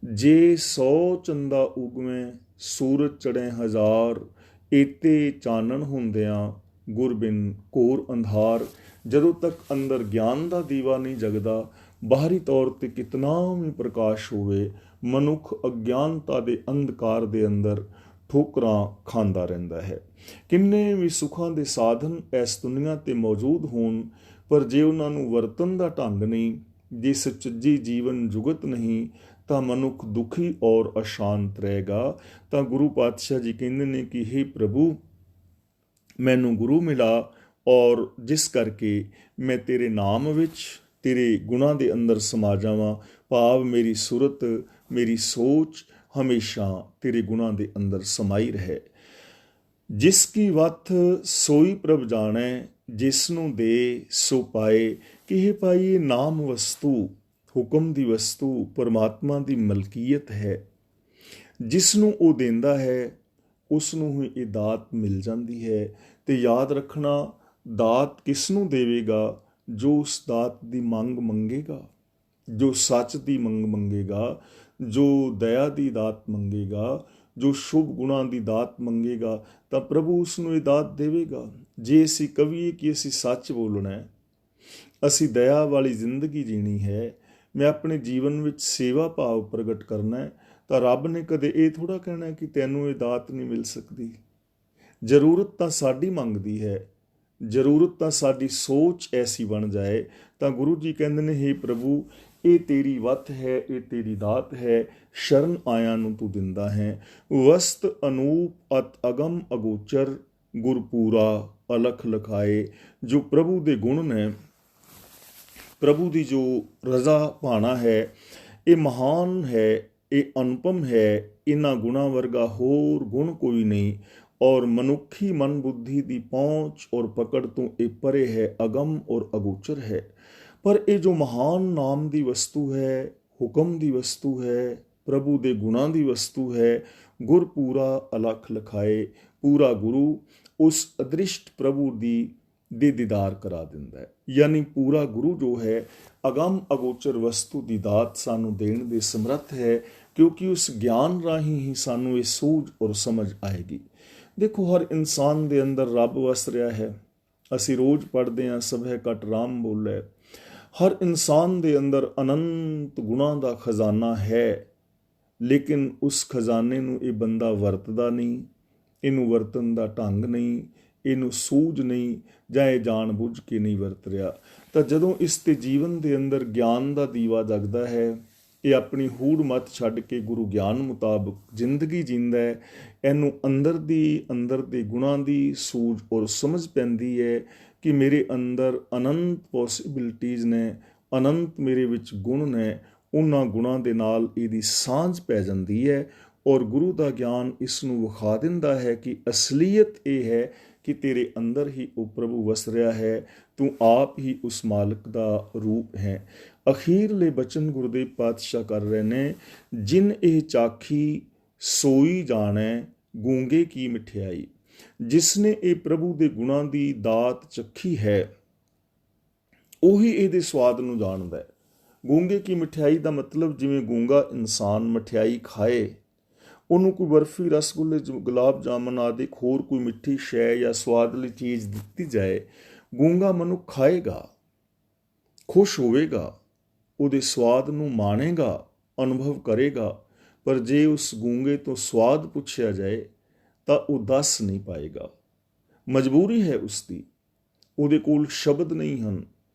ਜੇ 100 ਚੰਦਾ ਉਗਵੇਂ, ਸੂਰਜ ਚੜ੍ਹੇ ਹਜ਼ਾਰ, ਏਤੇ ਚਾਨਣ ਹੁੰਦਿਆਂ, ਗੁਰਬਿਨ ਘੋਰ ਅੰਧਾਰ। ਜਦੋਂ ਤੱਕ ਅੰਦਰ ਗਿਆਨ ਦਾ ਦੀਵਾ ਨਹੀਂ ਜਗਦਾ, ਬਾਹਰੀ ਤੌਰ 'ਤੇ ਕਿਤਨਾ ਵੀ ਪ੍ਰਕਾਸ਼ ਹੋਵੇ, ਮਨੁੱਖ ਅਗਿਆਨਤਾ ਦੇ ਅੰਧਕਾਰ ਦੇ ਅੰਦਰ ਠੋਕਰਾਂ ਖਾਂਦਾ ਰਹਿੰਦਾ ਹੈ। ਕਿੰਨੇ ਵੀ ਸੁੱਖਾਂ ਦੇ ਸਾਧਨ ਇਸ ਦੁਨੀਆ 'ਤੇ ਮੌਜੂਦ ਹੋਣ, ਪਰ ਜੇ ਉਹਨਾਂ ਨੂੰ ਵਰਤਣ ਦਾ ਢੰਗ ਨਹੀਂ, ਜੇ ਸੁਚੱਜੀ ਜੀਵਨ ਜੁਗਤ ਨਹੀਂ, ਤਾਂ ਮਨੁੱਖ ਦੁਖੀ ਔਰ ਅਸ਼ਾਂਤ ਰਹੇਗਾ। ਤਾਂ ਗੁਰੂ ਪਾਤਸ਼ਾਹ ਜੀ ਕਹਿੰਦੇ ਨੇ ਕਿ ਹੇ ਪ੍ਰਭੂ, ਮੈਨੂੰ ਗੁਰੂ ਮਿਲਾ, ਔਰ ਜਿਸ ਕਰਕੇ ਮੈਂ ਤੇਰੇ ਨਾਮ ਵਿੱਚ, ਤੇਰੇ ਗੁਣਾਂ ਦੇ ਅੰਦਰ ਸਮਾ ਜਾਵਾਂ। ਭਾਵ ਮੇਰੀ ਸੁਰਤ, ਮੇਰੀ ਸੋਚ ਹਮੇਸ਼ਾ ਤੇਰੇ ਗੁਣਾਂ ਦੇ ਅੰਦਰ ਸਮਾਈ ਰਹੇ। ਜਿਸ ਕੀ ਵਥ ਸੋਈ ਪ੍ਰਭ ਜਾਣੈ, ਜਿਸ ਨੂੰ ਦੇ ਸੋ ਪਾਏ। ਕਿ ਇਹ ਪਾਈਏ ਨਾਮ ਵਸਤੂ, ਹੁਕਮ ਦੀ ਵਸਤੂ ਪਰਮਾਤਮਾ ਦੀ ਮਲਕੀਅਤ ਹੈ। ਜਿਸ ਨੂੰ ਉਹ ਦਿੰਦਾ ਹੈ, ਉਸ ਨੂੰ ਹੀ ਇਹ ਦਾਤ ਮਿਲ ਜਾਂਦੀ ਹੈ। ਤੇ ਯਾਦ ਰੱਖਣਾ, ਦਾਤ ਕਿਸ ਨੂੰ ਦੇਵੇਗਾ? ਜੋ ਉਸ ਦਾਤ ਦੀ ਮੰਗ ਮੰਗੇਗਾ, ਜੋ ਸੱਚ ਦੀ ਮੰਗ ਮੰਗੇਗਾ, ਜੋ ਦਇਆ ਦੀ ਦਾਤ ਮੰਗੇਗਾ, ਜੋ ਸ਼ੁਭ ਗੁਣਾਂ ਦੀ ਦਾਤ ਮੰਗੇਗਾ, ਤਾਂ ਪ੍ਰਭੂ ਉਸ ਨੂੰ ਇਹ ਦਾਤ ਦੇਵੇਗਾ। ਜੇ ਅਸੀਂ ਕਹੀਏ ਕਿ ਅਸੀਂ ਸੱਚ ਬੋਲਣਾ ਹੈ, ਅਸੀਂ ਦਇਆ ਵਾਲੀ ਜ਼ਿੰਦਗੀ ਜੀਣੀ ਹੈ, ਮੈਂ ਆਪਣੇ ਜੀਵਨ ਵਿੱਚ ਸੇਵਾ ਭਾਵ ਪ੍ਰਗਟ ਕਰਨਾ ਹੈ, ਤਾਂ ਰੱਬ ਨੇ ਕਦੇ ਇਹ ਥੋੜ੍ਹਾ ਕਹਿਣਾ ਕਿ ਤੈਨੂੰ ਇਹ ਦਾਤ ਨਹੀਂ ਮਿਲ ਸਕਦੀ। ਜ਼ਰੂਰਤ ਤਾਂ ਸਾਡੀ ਮੰਗਦੀ ਹੈ, ਜ਼ਰੂਰਤ ਤਾਂ ਸਾਡੀ ਸੋਚ ਐਸੀ ਬਣ ਜਾਏ। ਤਾਂ ਗੁਰੂ ਜੀ ਕਹਿੰਦੇ ਨੇ, ਹੇ ਪ੍ਰਭੂ, ਇਹ ਤੇਰੀ ਵੱਤ ਹੈ, ਇਹ ਤੇਰੀ ਦਾਤ ਹੈ, ਸ਼ਰਨ ਆਇਆਂ ਨੂੰ ਤੂੰ ਦਿੰਦਾ ਹੈ। ਵਸਤ ਅਨੂਪ ਅਤ ਅਗਮ ਅਗੋਚਰ, ਗੁਰਪੂਰਾ ਅਲਖ ਲਖਾਏ। ਜੋ ਪ੍ਰਭੂ ਦੇ ਗੁਣ ਨੇ, ਪ੍ਰਭੂ ਦੀ ਜੋ ਰਜ਼ਾ ਭਾਣਾ ਹੈ, ਇਹ ਮਹਾਨ ਹੈ, ਇਹ ਅਨੁਪਮ ਹੈ। ਇਹਨਾਂ ਗੁਣਾਂ ਵਰਗਾ ਹੋਰ ਗੁਣ ਕੋਈ ਨਹੀਂ, ਔਰ ਮਨੁੱਖੀ ਮਨ ਬੁੱਧੀ ਦੀ ਪਹੁੰਚ ਔਰ ਪਕੜ ਤੋਂ ਇਹ ਪਰੇ ਹੈ, ਅਗਮ ਔਰ ਅਗੋਚਰ ਹੈ। ਪਰ ਇਹ ਜੋ ਮਹਾਨ ਨਾਮ ਦੀ ਵਸਤੂ ਹੈ, ਹੁਕਮ ਦੀ ਵਸਤੂ ਹੈ, ਪ੍ਰਭੂ ਦੇ ਗੁਣਾਂ ਦੀ ਵਸਤੂ ਹੈ, ਗੁਰ ਪੂਰਾ ਅਲਖ ਲਖਾਏ। ਪੂਰਾ ਗੁਰੂ ਉਸ ਅਦ੍ਰਿਸ਼ਟ ਪ੍ਰਭੂ ਦੇ ਦੀਦਾਰ ਕਰਾ ਦਿੰਦਾ ਹੈ। ਯਾਨੀ ਪੂਰਾ ਗੁਰੂ ਜੋ ਹੈ, ਅਗਮ ਅਗੋਚਰ ਵਸਤੂ ਦੀ ਦਾਤ ਸਾਨੂੰ ਦੇਣ ਦੇ ਸਮਰੱਥ ਹੈ, ਕਿਉਂਕਿ ਉਸ ਗਿਆਨ ਰਾਹੀਂ ਹੀ ਸਾਨੂੰ ਇਹ ਸੂਝ ਔਰ ਸਮਝ ਆਏਗੀ। ਦੇਖੋ, ਹਰ ਇਨਸਾਨ ਦੇ ਅੰਦਰ ਰੱਬ ਵਸ ਰਿਹਾ ਹੈ। ਅਸੀਂ ਰੋਜ਼ ਪੜ੍ਹਦੇ ਹਾਂ, ਸਭੈ ਘਟ ਰਾਮ ਬੋਲੇ। ਹਰ ਇਨਸਾਨ ਦੇ ਅੰਦਰ ਅਨੰਤ ਗੁਣਾਂ ਦਾ ਖਜ਼ਾਨਾ ਹੈ, ਲੇਕਿਨ ਉਸ ਖਜ਼ਾਨੇ ਨੂੰ ਇਹ ਬੰਦਾ ਵਰਤਦਾ ਨਹੀਂ, ਇਹਨੂੰ ਵਰਤਣ ਦਾ ਢੰਗ ਨਹੀਂ, ਇਹਨੂੰ ਸੂਝ ਨਹੀਂ, ਜਾਂ ਇਹ ਜਾਣ ਬੁੱਝ ਕੇ ਨਹੀਂ ਵਰਤ ਰਿਹਾ। ਤਾਂ ਜਦੋਂ ਇਸ ਤੇ ਜੀਵਨ ਦੇ ਅੰਦਰ ਗਿਆਨ ਦਾ ਦੀਵਾ ਜਗਦਾ ਹੈ, ਇਹ ਆਪਣੀ ਹੂੜ ਮੱਤ ਛੱਡ ਕੇ ਗੁਰੂ ਗਿਆਨ ਮੁਤਾਬਕ ਜ਼ਿੰਦਗੀ ਜੀਂਦਾ ਹੈ। ਇਹਨੂੰ ਅੰਦਰ ਦੇ ਗੁਣਾਂ ਦੀ ਸੂਝ ਔਰ ਸਮਝ ਪੈਂਦੀ ਹੈ ਕਿ ਮੇਰੇ ਅੰਦਰ ਅਨੰਤ ਪੋਸੀਬਿਲਿਟੀਜ਼ ਨੇ, ਅਨੰਤ ਮੇਰੇ ਵਿੱਚ ਗੁਣ ਨੇ। ਉਹਨਾਂ ਗੁਣਾਂ ਦੇ ਨਾਲ ਇਹਦੀ ਸਾਂਝ ਪੈ ਜਾਂਦੀ ਹੈ, ਔਰ ਗੁਰੂ ਦਾ ਗਿਆਨ ਇਸ ਨੂੰ ਵਿਖਾ ਦਿੰਦਾ ਹੈ ਕਿ ਅਸਲੀਅਤ ਇਹ ਹੈ ਕਿ ਤੇਰੇ ਅੰਦਰ ਹੀ ਉਹ ਪ੍ਰਭੂ ਵਸ ਰਿਹਾ ਹੈ, ਤੂੰ ਆਪ ਹੀ ਉਸ ਮਾਲਕ ਦਾ ਰੂਪ ਹੈ। ਅਖੀਰਲੇ ਬਚਨ ਗੁਰਦੇਵ ਪਾਤਸ਼ਾਹ ਕਰ ਰਹੇ ਨੇ, ਜਿਨ ਇਹ ਚਾਖੀ ਸੋਈ ਜਾਣੈ, ਗੂੰਗੇ ਕੀ ਮਠਿਆਈ। ਜਿਸ ਨੇ ਇਹ ਪ੍ਰਭੂ ਦੇ ਗੁਣਾਂ ਦੀ ਦਾਤ ਚੱਖੀ ਹੈ, ਉਹੀ ਇਹਦੇ ਸਵਾਦ ਨੂੰ ਜਾਣਦਾ ਹੈ। ਗੂੰਗੇ ਕੀ ਮਠਿਆਈ ਦਾ ਮਤਲਬ ਜਿਵੇਂ ਗੂੰਗਾ ਇਨਸਾਨ ਮਠਿਆਈ ਖਾਏ, ਉਹਨੂੰ ਕੋਈ ਬਰਫੀ, ਰਸਗੁੱਲੇ, ਗੁਲਾਬ ਜਾਮਨ ਆਦਿ ਹੋਰ ਕੋਈ ਮਿੱਠੀ ਸ਼ੈ ਜਾਂ ਸਵਾਦਲੀ ਚੀਜ਼ ਦਿੱਤੀ ਜਾਏ, ਗੂੰਗਾ ਮਨੁੱਖ ਖਾਏਗਾ, ਖੁਸ਼ ਹੋਵੇਗਾ, ਉਹਦੇ ਸਵਾਦ ਨੂੰ ਮਾਣੇਗਾ, ਅਨੁਭਵ ਕਰੇਗਾ। ਪਰ ਜੇ ਉਸ ਗੂੰਗੇ ਤੋਂ ਸਵਾਦ ਪੁੱਛਿਆ ਜਾਏ ਤਾਂ ਉਹ ਦੱਸ ਨਹੀਂ ਪਾਏਗਾ। ਮਜਬੂਰੀ ਹੈ ਉਸਦੀ, ਉਹਦੇ ਕੋਲ ਸ਼ਬਦ ਨਹੀਂ ਹਨ,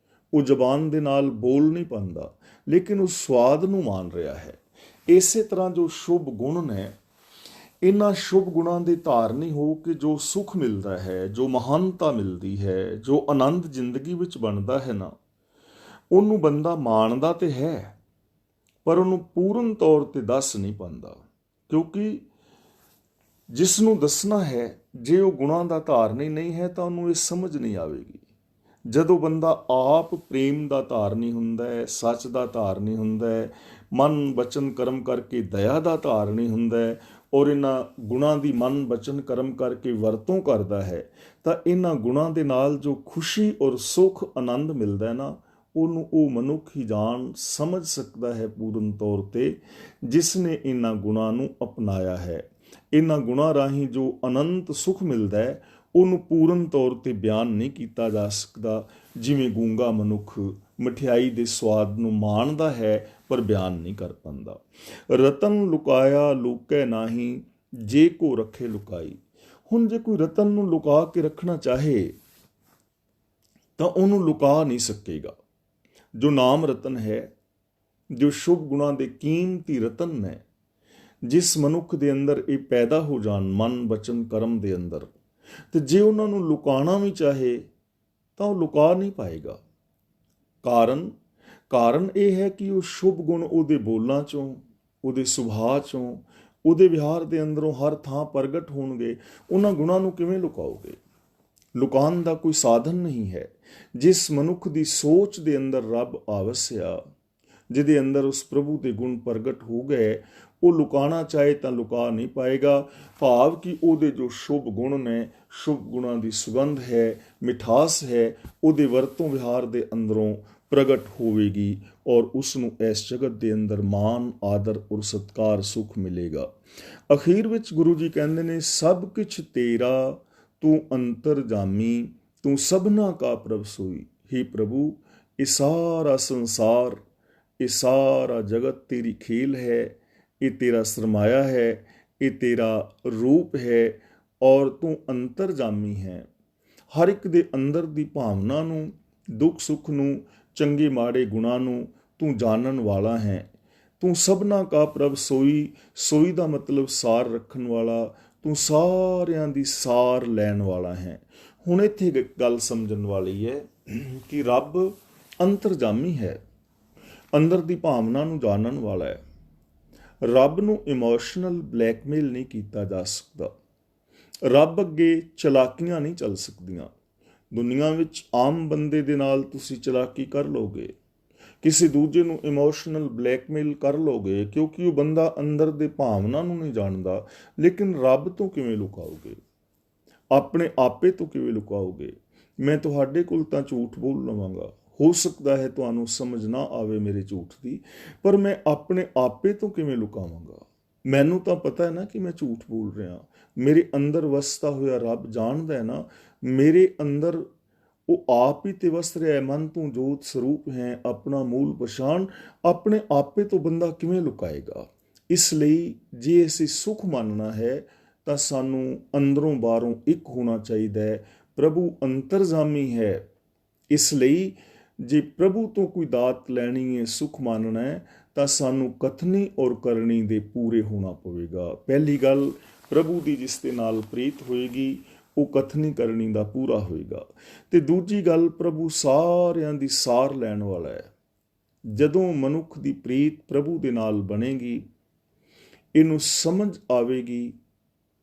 ਉਹ ਜ਼ਬਾਨ ਦੇ ਨਾਲ ਬੋਲ ਨਹੀਂ ਪਾਉਂਦਾ, ਲੇਕਿਨ ਉਹ ਸਵਾਦ ਨੂੰ ਮਾਣ ਰਿਹਾ ਹੈ। ਇਸੇ ਤਰ੍ਹਾਂ ਜੋ ਸ਼ੁਭ ਗੁਣ ਨੇ, ਇਹਨਾਂ ਸ਼ੁਭ ਗੁਣਾਂ ਦੇ ਧਾਰਨੀ ਹੋ ਕੇ ਜੋ ਸੁੱਖ ਮਿਲਦਾ ਹੈ, ਜੋ ਮਹਾਨਤਾ ਮਿਲਦੀ ਹੈ, ਜੋ ਆਨੰਦ ਜ਼ਿੰਦਗੀ ਵਿੱਚ ਬਣਦਾ ਹੈ ਨਾ, ਉਹਨੂੰ ਬੰਦਾ ਮਾਣਦਾ ਤੇ ਹੈ, ਪਰ ਉਹਨੂੰ ਪੂਰਨ ਤੌਰ ਤੇ ਦੱਸ ਨਹੀਂ ਪਾਉਂਦਾ। ਕਿਉਂਕਿ ਜਿਸ ਨੂੰ ਦੱਸਣਾ ਹੈ, ਜੇ ਉਹ ਗੁਣਾਂ ਦਾ ਧਾਰਨੀ ਨਹੀਂ ਹੈ ਤਾਂ ਉਹਨੂੰ ਇਹ ਸਮਝ ਨਹੀਂ ਆਵੇਗੀ। ਜਦੋਂ ਬੰਦਾ ਆਪ ਪ੍ਰੇਮ ਦਾ ਧਾਰਨੀ ਹੁੰਦਾ ਹੈ, ਸੱਚ ਦਾ ਧਾਰਨੀ ਹੁੰਦਾ ਹੈ, ਮਨ ਬਚਨ ਕਰਮ ਕਰਕੇ ਦਇਆ ਦਾ ਧਾਰਨੀ ਹੁੰਦਾ ਹੈ, ਔਰ ਇਹਨਾਂ ਗੁਣਾਂ ਦੀ ਮਨ ਬਚਨ ਕਰਮ ਕਰਕੇ ਵਰਤੋਂ ਕਰਦਾ ਹੈ, ਤਾਂ ਇਹਨਾਂ ਗੁਣਾਂ ਦੇ ਨਾਲ ਜੋ ਖੁਸ਼ੀ ਔਰ ਸੁੱਖ ਆਨੰਦ ਮਿਲਦਾ ਹੈ ਨਾ, ਉਹਨੂੰ ਉਹ ਮਨੁੱਖ ਹੀ ਜਾਣ ਸਮਝ ਸਕਦਾ ਹੈ ਪੂਰਨ ਤੌਰ ਤੇ, ਜਿਸ ਨੇ ਇਹਨਾਂ ਗੁਣਾਂ ਨੂੰ ਅਪਣਾਇਆ ਹੈ। ਇਹਨਾਂ ਗੁਣਾਂ ਰਾਹੀਂ ਜੋ ਅਨੰਤ ਸੁੱਖ ਮਿਲਦਾ ਹੈ, ਉਹਨੂੰ ਪੂਰਨ ਤੌਰ ਤੇ ਬਿਆਨ ਨਹੀਂ ਕੀਤਾ ਜਾ ਸਕਦਾ। ਜਿਵੇਂ ਗੂੰਗਾ ਮਨੁੱਖ ਮਠਿਆਈ ਦੇ ਸਵਾਦ ਨੂੰ ਮਾਣਦਾ ਹੈ ਪਰ ਬਿਆਨ ਨਹੀਂ ਕਰ ਪਾਉਂਦਾ। ਰਤਨ ਲੁਕਾਇਆ ਲੁਕੈ ਨਾਹੀਂ, ਜੇ ਕੋ ਰੱਖੇ ਲੁਕਾਈ। ਹੁਣ ਜੇ ਕੋਈ ਰਤਨ ਨੂੰ ਲੁਕਾ ਕੇ ਰੱਖਣਾ ਚਾਹੇ ਤਾਂ ਉਹਨੂੰ ਲੁਕਾ ਨਹੀਂ ਸਕੇਗਾ। ਜੋ ਨਾਮ ਰਤਨ ਹੈ, ਜੋ ਸ਼ੁਭ ਗੁਣਾਂ ਦੇ ਕੀਮਤੀ ਰਤਨ ਨੇ, ਜਿਸ ਮਨੁੱਖ ਦੇ ਅੰਦਰ ਇਹ ਪੈਦਾ ਹੋ ਜਾਣ ਮਨ ਬਚਨ ਕਰਮ ਦੇ ਅੰਦਰ, ਤੇ ਜੇ ਉਹਨਾਂ ਨੂੰ ਲੁਕਾਉਣਾ ਵੀ ਚਾਹੇ ਤਾਂ ਉਹ ਲੁਕਾ ਨਹੀਂ ਪਾਏਗਾ। ਕਾਰਨ ਇਹ ਹੈ ਕਿ ਉਹ ਸ਼ੁਭ ਗੁਣ ਉਹਦੇ ਬੋਲਾਂ ਚੋਂ, ਉਹਦੇ ਸੁਭਾਅ ਚੋਂ, ਉਹਦੇ ਵਿਹਾਰ ਦੇ ਅੰਦਰੋਂ ਹਰ ਥਾਂ ਪ੍ਰਗਟ ਹੋਣਗੇ। ਉਹਨਾਂ ਗੁਣਾਂ ਨੂੰ ਕਿਵੇਂ ਲੁਕਾਓਗੇ? ਲੁਕਾਉਣ ਦਾ ਕੋਈ ਸਾਧਨ ਨਹੀਂ ਹੈ। ਜਿਸ ਮਨੁੱਖ ਦੀ ਸੋਚ ਦੇ ਅੰਦਰ ਰੱਬ ਆਵਸਿਆ, ਜਿਹਦੇ ਅੰਦਰ ਉਸ ਪ੍ਰਭੂ ਦੇ ਗੁਣ ਪ੍ਰਗਟ ਹੋ ਗਏ, ਉਹ ਲੁਕਾਉਣਾ ਚਾਹੇ ਤਾਂ ਲੁਕਾ ਨਹੀਂ ਪਾਏਗਾ। ਭਾਵ ਕਿ ਉਹਦੇ ਜੋ ਸ਼ੁਭ ਗੁਣ ਨੇ, ਸ਼ੁਭ ਗੁਣਾਂ ਦੀ ਸੁਗੰਧ ਹੈ, ਮਿਠਾਸ ਹੈ, ਉਹਦੇ ਵਰਤੋਂ ਵਿਹਾਰ ਦੇ ਅੰਦਰੋਂ ਪ੍ਰਗਟ ਹੋਵੇਗੀ, ਔਰ ਉਸ ਨੂੰ ਇਸ ਜਗਤ ਦੇ ਅੰਦਰ ਮਾਨ ਆਦਰ ਔਰ ਸਤਕਾਰ ਸੁੱਖ ਮਿਲੇਗਾ। ਅਖੀਰ ਵਿੱਚ ਗੁਰੂ ਜੀ ਕਹਿੰਦੇ ਨੇ, ਸਭ ਕੁਛ ਤੇਰਾ ਤੂੰ ਅੰਤਰਜਾਮੀ, ਤੂੰ ਸਭਨਾ ਕਾ ਪ੍ਰਭ ਸੋਈ। हे ਪ੍ਰਭੂ, ਇਹ ਸਾਰਾ ਸੰਸਾਰ, ਇਹ ਸਾਰਾ ਜਗਤ ਤੇਰੀ ਖੇਲ ਹੈ, ਇਹ ਤੇਰਾ ਸਰਮਾਇਆ ਹੈ, ਇਹ ਤੇਰਾ ਰੂਪ ਹੈ, ਔਰ ਤੂੰ ਅੰਤਰਜਾਮੀ ਹੈ। ਹਰ ਇੱਕ ਦੇ ਅੰਦਰ ਦੀ ਭਾਵਨਾ ਨੂੰ, ਦੁੱਖ ਸੁੱਖ ਨੂੰ, ਚੰਗੇ ਮਾੜੇ ਗੁਣਾਂ ਨੂੰ ਤੂੰ ਜਾਣਨ ਵਾਲਾ ਹੈ। ਤੂੰ ਸਭਨਾ ਕਾ ਪ੍ਰਭ ਸੋਈ। ਸੋਈ ਦਾ ਮਤਲਬ ਸਾਰ ਰੱਖਣ ਵਾਲਾ, ਤੂੰ ਸਾਰਿਆਂ ਦੀ ਸਾਰ ਲੈਣ ਵਾਲਾ ਹੈ। ਹੁਣ ਇੱਥੇ ਗੱਲ ਸਮਝਣ ਵਾਲੀ ਹੈ ਕਿ ਰੱਬ ਅੰਤਰਜਾਮੀ ਹੈ, ਅੰਦਰ ਦੀ ਭਾਵਨਾ ਨੂੰ ਜਾਣਨ ਵਾਲਾ ਹੈ। ਰੱਬ ਨੂੰ ਇਮੋਸ਼ਨਲ ਬਲੈਕਮੇਲ ਨਹੀਂ ਕੀਤਾ ਜਾ ਸਕਦਾ। ਰੱਬ ਅੱਗੇ ਚਲਾਕੀਆਂ ਨਹੀਂ ਚੱਲ ਸਕਦੀਆਂ। ਦੁਨੀਆ ਵਿੱਚ ਆਮ ਬੰਦੇ ਦੇ ਨਾਲ ਤੁਸੀਂ ਚਲਾਕੀ ਕਰ ਲੋਗੇ, ਕਿਸੇ ਦੂਜੇ ਨੂੰ ਇਮੋਸ਼ਨਲ ਬਲੈਕਮੇਲ ਕਰ ਲੋਗੇ, ਕਿਉਂਕਿ ਉਹ ਬੰਦਾ ਅੰਦਰ ਦੇ ਭਾਵਨਾ ਨੂੰ ਨਹੀਂ ਜਾਣਦਾ। ਲੇਕਿਨ ਰੱਬ ਤੋਂ ਕਿਵੇਂ ਲੁਕਾਓਗੇ? ਆਪਣੇ ਆਪੇ ਤੋਂ ਕਿਵੇਂ ਲੁਕਾਓਗੇ? ਮੈਂ ਤੁਹਾਡੇ ਕੋਲ ਤਾਂ ਝੂਠ ਬੋਲ ਲਵਾਂਗਾ, ਹੋ ਸਕਦਾ ਹੈ ਤੁਹਾਨੂੰ ਸਮਝ ਨਾ ਆਵੇ ਮੇਰੇ ਝੂਠ ਦੀ, ਪਰ ਮੈਂ ਆਪਣੇ ਆਪੇ ਤੋਂ ਕਿਵੇਂ ਲੁਕਾਵਾਂਗਾ? ਮੈਨੂੰ ਤਾਂ ਪਤਾ ਹੈ ਨਾ ਕਿ ਮੈਂ ਝੂਠ ਬੋਲ ਰਿਹਾ। ਮੇਰੇ ਅੰਦਰ ਵਸਦਾ ਹੋਇਆ ਰੱਬ ਜਾਣਦਾ ਹੈ ਨਾ, ਮੇਰੇ ਅੰਦਰ ਉਹ ਆਪ ਹੀ ਤੇ ਵਸ ਰਿਹਾ ਹੈ। ਮਨ ਤੂੰ ਜੋਤ ਸਰੂਪ ਹੈ, ਆਪਣਾ ਮੂਲ ਪਛਾਣ। ਆਪਣੇ ਆਪੇ ਤੋਂ ਬੰਦਾ ਕਿਵੇਂ ਲੁਕਾਏਗਾ? ਇਸ ਲਈ ਜੇ ਅਸੀਂ ਸੁੱਖ ਮੰਨਣਾ ਹੈ ਤਾਂ ਸਾਨੂੰ ਅੰਦਰੋਂ ਬਾਹਰੋਂ ਇੱਕ ਹੋਣਾ ਚਾਹੀਦਾ ਹੈ। ਪ੍ਰਭੂ ਅੰਤਰਜਾਮੀ ਹੈ, ਇਸ ਲਈ ਜੇ ਪ੍ਰਭੂ ਤੋਂ ਕੋਈ ਦਾਤ ਲੈਣੀ ਹੈ, ਸੁੱਖ ਮੰਨਣਾ ਹੈ, ਤਾਂ ਸਾਨੂੰ ਕਥਨੀ ਔਰ ਕਰਨੀ ਦੇ ਪੂਰੇ ਹੋਣਾ ਪਵੇਗਾ। ਪਹਿਲੀ ਗੱਲ, ਪ੍ਰਭੂ ਦੀ ਜਿਸ ਦੇ ਨਾਲ ਪ੍ਰੀਤ ਹੋਏਗੀ ਉਹ ਕਥਨੀ ਕਰਨੀ ਦਾ ਪੂਰਾ ਹੋਏਗਾ। ਤੇ ਦੂਜੀ ਗੱਲ, ਪ੍ਰਭੂ ਸਾਰਿਆਂ ਦੀ ਸਾਰ ਲੈਣ ਵਾਲਾ ਹੈ। ਜਦੋਂ ਮਨੁੱਖ ਦੀ ਪ੍ਰੀਤ ਪ੍ਰਭੂ ਦੇ ਨਾਲ ਬਣੇਗੀ, ਇਹਨੂੰ ਸਮਝ ਆਵੇਗੀ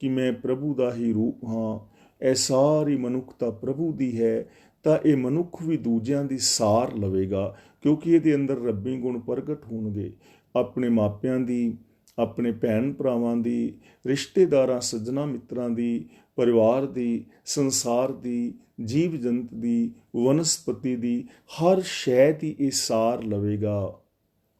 ਕਿ ਮੈਂ ਪ੍ਰਭੂ ਦਾ ਹੀ ਰੂਪ ਹਾਂ, ਇਹ ਸਾਰੀ ਮਨੁੱਖਤਾ ਪ੍ਰਭੂ ਦੀ ਹੈ, ਤਾਂ ਇਹ ਮਨੁੱਖ ਵੀ ਦੂਜਿਆਂ ਦੀ ਸਾਰ ਲਵੇਗਾ, ਕਿਉਂਕਿ ਇਹਦੇ ਅੰਦਰ ਰੱਬੀ ਗੁਣ ਪ੍ਰਗਟ ਹੋਣਗੇ। ਆਪਣੇ ਮਾਪਿਆਂ ਦੀ, ਆਪਣੇ ਭੈਣ ਭਰਾਵਾਂ ਦੀ, ਰਿਸ਼ਤੇਦਾਰਾਂ ਸੱਜਣਾ ਮਿੱਤਰਾਂ ਦੀ, ਪਰਿਵਾਰ ਦੀ, ਸੰਸਾਰ ਦੀ, ਜੀਵ ਜੰਤ ਦੀ, ਵਨਸਪਤੀ ਦੀ, ਹਰ ਸ਼ੈ ਦੀ ਇਹ ਸਾਰ ਲਵੇਗਾ।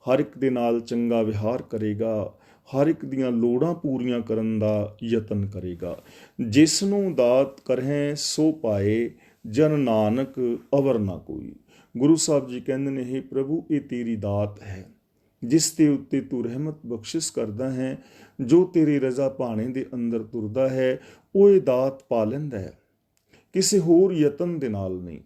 ਹਰ ਇੱਕ ਦੇ ਨਾਲ ਚੰਗਾ ਵਿਹਾਰ ਕਰੇਗਾ, ਹਰ ਇੱਕ ਦੀਆਂ ਲੋੜਾਂ ਪੂਰੀਆਂ ਕਰਨ ਦਾ ਯਤਨ ਕਰੇਗਾ। ਜਿਸ ਨੂੰ ਦਾਤ ਕਰਹਿ ਸੋ ਪਾਏ, ਜਨ ਨਾਨਕ ਅਵਰ ਨਾ ਕੋਈ। ਗੁਰੂ ਸਾਹਿਬ ਜੀ ਕਹਿੰਦੇ ਨੇ, ਹੇ ਪ੍ਰਭੂ, ਇਹ ਤੇਰੀ ਦਾਤ ਹੈ, ਜਿਸ ਦੇ ਉੱਤੇ ਤੂੰ ਰਹਿਮਤ ਬਖਸ਼ਿਸ਼ ਕਰਦਾ ਹੈ। ਜੋ ਤੇਰੀ ਰਜ਼ਾ ਭਾਣੇ ਦੇ ਅੰਦਰ ਤੁਰਦਾ ਹੈ, ਉਹ ਇਹ ਦਾਤ ਪਾ ਲੈਂਦਾ ਹੈ। ਕਿਸੇ ਹੋਰ ਯਤਨ ਦੇ ਨਾਲ ਨਹੀਂ,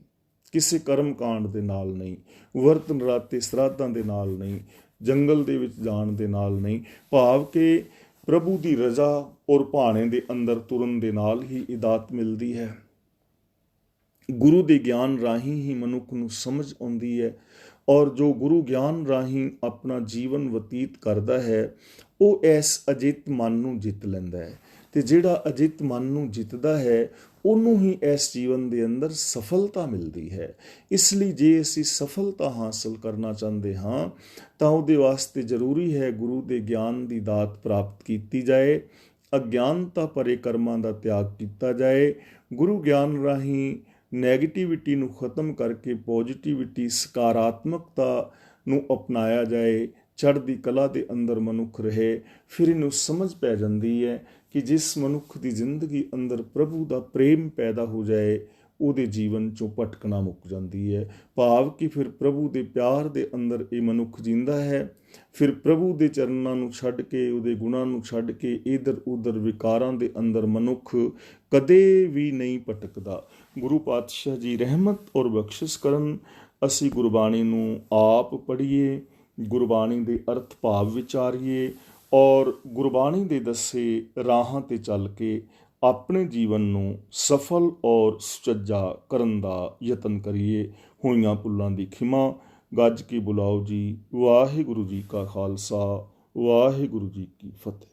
ਕਿਸੇ ਕਰਮ ਕਾਂਡ ਦੇ ਨਾਲ ਨਹੀਂ, ਵਰਤ ਨਰਾਤੇ ਸਰਾਧਾਂ ਦੇ ਨਾਲ ਨਹੀਂ, ਜੰਗਲ ਦੇ ਵਿੱਚ ਜਾਣ ਦੇ ਨਾਲ ਨਹੀਂ, ਭਾਵ ਕਿ ਪ੍ਰਭੂ ਦੀ ਰਜ਼ਾ ਔਰ ਭਾਣੇ ਦੇ ਅੰਦਰ ਤੁਰਨ ਦੇ ਨਾਲ ਹੀ ਇਹ ਦਾਤ ਮਿਲਦੀ ਹੈ। ਗੁਰੂ ਦੇ ਗਿਆਨ ਰਾਹੀਂ ਹੀ ਮਨੁੱਖ ਨੂੰ ਸਮਝ ਆਉਂਦੀ ਹੈ, ਔਰ ਜੋ ਗੁਰੂ ਗਿਆਨ ਰਾਹੀਂ ਆਪਣਾ ਜੀਵਨ ਬਤੀਤ ਕਰਦਾ ਹੈ, ਉਹ ਇਸ ਅਜਿੱਤ ਮਨ ਨੂੰ ਜਿੱਤ ਲੈਂਦਾ ਹੈ। ਅਤੇ ਜਿਹੜਾ ਅਜਿੱਤ ਮਨ ਨੂੰ ਜਿੱਤਦਾ ਹੈ, ਉਹਨੂੰ ਹੀ ਇਸ ਜੀਵਨ ਦੇ ਅੰਦਰ ਸਫਲਤਾ ਮਿਲਦੀ ਹੈ। ਇਸ ਲਈ ਜੇ ਅਸੀਂ ਸਫਲਤਾ ਹਾਸਲ ਕਰਨਾ ਚਾਹੁੰਦੇ ਹਾਂ, ਤਾਂ ਉਹਦੇ ਵਾਸਤੇ ਜ਼ਰੂਰੀ ਹੈ ਗੁਰੂ ਦੇ ਗਿਆਨ ਦੀ ਦਾਤ ਪ੍ਰਾਪਤ ਕੀਤੀ ਜਾਏ, ਅਗਿਆਨਤਾ ਭਰੇ ਕਰਮਾਂ ਦਾ ਤਿਆਗ ਕੀਤਾ ਜਾਏ, ਗੁਰੂ ਗਿਆਨ ਰਾਹੀਂ ਨੈਗੇਟਿਵਿਟੀ ਨੂੰ ਖਤਮ ਕਰਕੇ ਪੋਜ਼ਿਟਿਵਿਟੀ, ਸਕਾਰਾਤਮਕਤਾ ਨੂੰ ਅਪਣਾਇਆ ਜਾਏ, ਚੜ੍ਹਦੀ ਕਲਾ ਦੇ ਅੰਦਰ ਮਨੁੱਖ ਰਹੇ। ਫਿਰ ਇਹਨੂੰ ਸਮਝ ਪੈ ਜਾਂਦੀ ਹੈ ਕਿ ਜਿਸ ਮਨੁੱਖ ਦੀ ਜ਼ਿੰਦਗੀ ਅੰਦਰ ਪ੍ਰਭੂ ਦਾ ਪ੍ਰੇਮ ਪੈਦਾ ਹੋ ਜਾਏ, ਉਹਦੇ ਜੀਵਨ 'ਚੋਂ ਭਟਕਣਾ ਮੁੱਕ ਜਾਂਦੀ ਹੈ। ਭਾਵ ਕਿ ਫਿਰ ਪ੍ਰਭੂ ਦੇ ਪਿਆਰ ਦੇ ਅੰਦਰ ਇਹ ਮਨੁੱਖ ਜਿੰਦਾ ਹੈ। ਫਿਰ ਪ੍ਰਭੂ ਦੇ ਚਰਨਾਂ ਨੂੰ ਛੱਡ ਕੇ, ਉਹਦੇ ਗੁਣਾਂ ਨੂੰ ਛੱਡ ਕੇ ਇੱਧਰ ਉੱਧਰ ਵਿਕਾਰਾਂ ਦੇ ਅੰਦਰ ਮਨੁੱਖ ਕਦੇ ਵੀ ਨਹੀਂ ਭਟਕਦਾ। ਗੁਰੂ ਪਾਤਸ਼ਾਹ ਜੀ ਰਹਿਮਤ ਔਰ ਬਖਸ਼ਿਸ਼ ਕਰਨ। ਅਸੀਂ ਗੁਰਬਾਣੀ ਨੂੰ ਆਪ ਪੜ੍ਹੀਏ, ਗੁਰਬਾਣੀ ਦੇ ਅਰਥ ਭਾਵ ਵਿਚਾਰੀਏ, ਔਰ ਗੁਰਬਾਣੀ ਦੇ ਦੱਸੇ ਰਾਹਾਂ 'ਤੇ ਚੱਲ ਕੇ ਆਪਣੇ ਜੀਵਨ ਨੂੰ ਸਫਲ ਔਰ ਸੁਚੱਜਾ ਕਰਨ ਦਾ ਯਤਨ ਕਰੀਏ। ਹੋਈਆਂ ਭੁੱਲਾਂ ਦੀ ਖਿਮਾ ਗੱਜ ਕੇ ਬੁਲਾਓ ਜੀ। ਵਾਹਿਗੁਰੂ ਜੀ ਕਾ ਖਾਲਸਾ, ਵਾਹਿਗੁਰੂ ਜੀ ਕੀ ਫਤਿਹ।